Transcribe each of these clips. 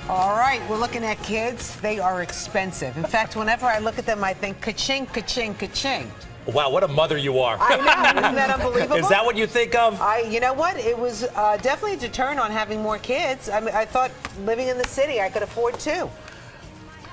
All right, we're looking at kids. They are expensive. In fact, whenever I look at them, I think ka-ching, ka-ching, ka-ching. Wow, what a mother you are. I know, isn't that unbelievable? Is that what you think of? You know what? It was definitely a deterrent on having more kids. I mean, I thought living in the city, I could afford 2.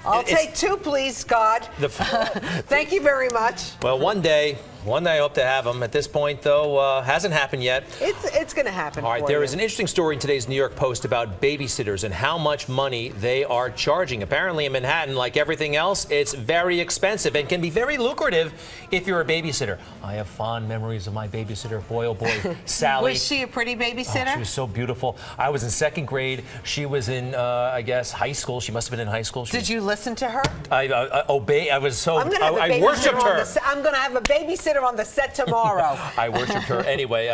I'll take 2, please, God. Thank you very much. Well, one day I hope to have them. At this point, though, hasn't happened yet. It's going to happen. All right, there is an interesting story in today's New York Post about babysitters and how much money they are charging. Apparently in Manhattan, like everything else, it's very expensive and can be very lucrative if you're a babysitter. I have fond memories of my babysitter. Boy, oh boy, Sally. Was she a pretty babysitter? Oh, she was so beautiful. I was in 2nd grade. She was in, I guess, high school. She must have been in high school. Did you listen to her? I obey. I was so. I worshipped her. I'm going to have a babysitter on the set tomorrow. I worshipped her. Anyway,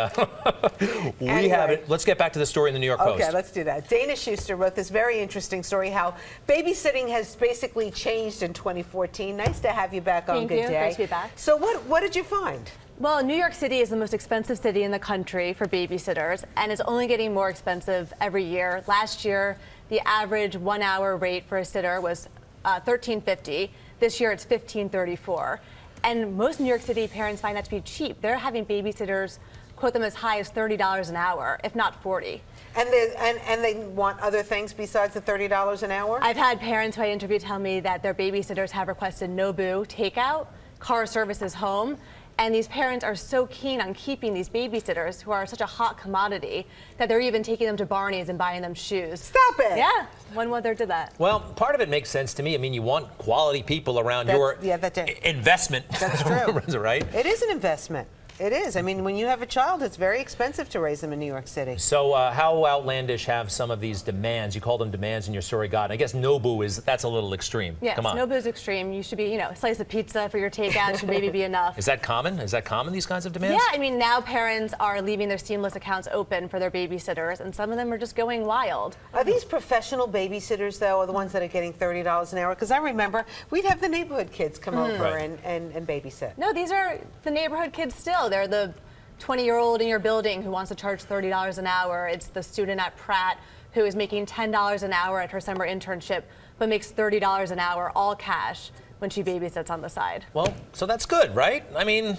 we have it. Let's get back to the story in the New York Post. Okay, let's do that. Dana Schuster wrote this very interesting story, how babysitting has basically changed in 2014. Nice to have you back on. Good day. Nice to be back. So what did you find? Well, New York City is the most expensive city in the country for babysitters, and it's only getting more expensive every year. Last year, the average 1-hour rate for a sitter was $13.50. This year, it's $15.34. And most New York City parents find that to be cheap. They're having babysitters quote them as high as $30 an hour, if not $40. And they want other things besides the $30 an hour? I've had parents who I interviewed tell me that their babysitters have requested Nobu takeout, car services home, and these parents are so keen on keeping these babysitters who are such a hot commodity that they're even taking them to Barney's and buying them shoes. Stop it! Yeah, one mother did that. Well, part of it makes sense to me. I mean, you want quality people around your investment. That's true. Right? It is an investment. It is. I mean, when you have a child, it's very expensive to raise them in New York City. So how outlandish have some of these demands? You call them demands in your story gotten. I guess Nobu that's a little extreme. Yes, Come on. Nobu is extreme. You should be, a slice of pizza for your takeout should maybe be enough. Is that common? Is that common, these kinds of demands? Yeah, I mean, now parents are leaving their Seamless accounts open for their babysitters, and some of them are just going wild. Are these professional babysitters, though, or the ones that are getting $30 an hour? Because I remember we'd have the neighborhood kids come over and babysit. No, these are the neighborhood kids still. They're the 20-year-old in your building who wants to charge $30 an hour. It's the student at Pratt who is making $10 an hour at her summer internship, but makes $30 an hour, all cash, when she babysits on the side. Well, so that's good, right? I mean...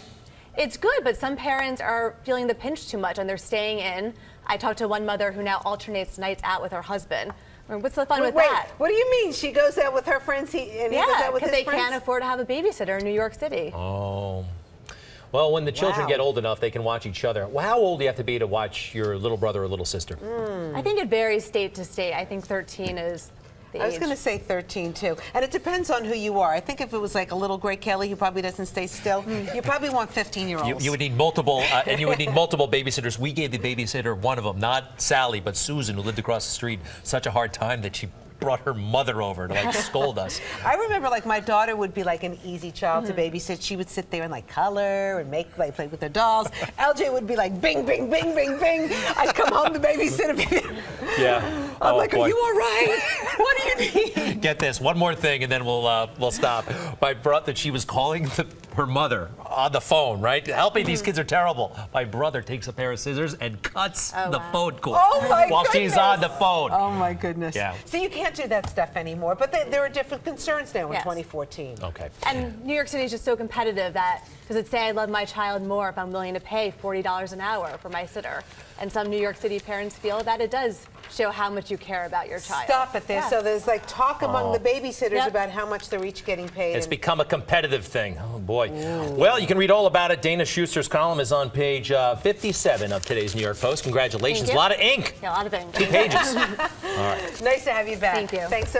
It's good, but some parents are feeling the pinch too much and they're staying in. I talked to one mother who now alternates nights out with her husband. I mean, what's the fun with that? What do you mean? She goes out with her friends and he goes out with his friends? Yeah, because they can't afford to have a babysitter in New York City. Oh. Well, when the children get old enough, they can watch each other. Well, how old do you have to be to watch your little brother or little sister? I think it varies state to state. I think 13 is the age. I was going to say 13, too. And it depends on who you are. I think if it was like a little Greg Kelly who probably doesn't stay still, you probably want 15-year-olds. You would need multiple, and you would need multiple babysitters. We gave the babysitter, one of them, not Sally, but Susan, who lived across the street, such a hard time that she brought her mother over to scold us. I remember my daughter would be like an easy child to babysit. She would sit there and color and play with her dolls. LJ would be like bing, bing, bing, bing, bing. I'd come home to babysit. Yeah. I'm like, are you all right? What do you need? Get this, one more thing and then we'll stop. My brother, she was calling her mother on the phone, right? Helping these kids are terrible. My brother takes a pair of scissors and cuts the phone cord while she's on the phone. Oh my goodness. Yeah. So you can't do that stuff anymore, but there are different concerns now in 2014. Okay. And New York City is just so competitive that, does it say I love my child more if I'm willing to pay $40 an hour for my sitter? And some New York City parents feel that it does show how much you care about your child. Stop it there. Yeah. So there's talk among the babysitters about how much they're each getting paid. It's become a competitive thing. Oh boy. Ooh. Well, you can read all about it. Dana Schuster's column is on page 57 of today's New York Post. Congratulations. A lot of ink. Yeah, a lot of ink. 2 pages. All right. Nice to have you back. Thank you. Thanks so much.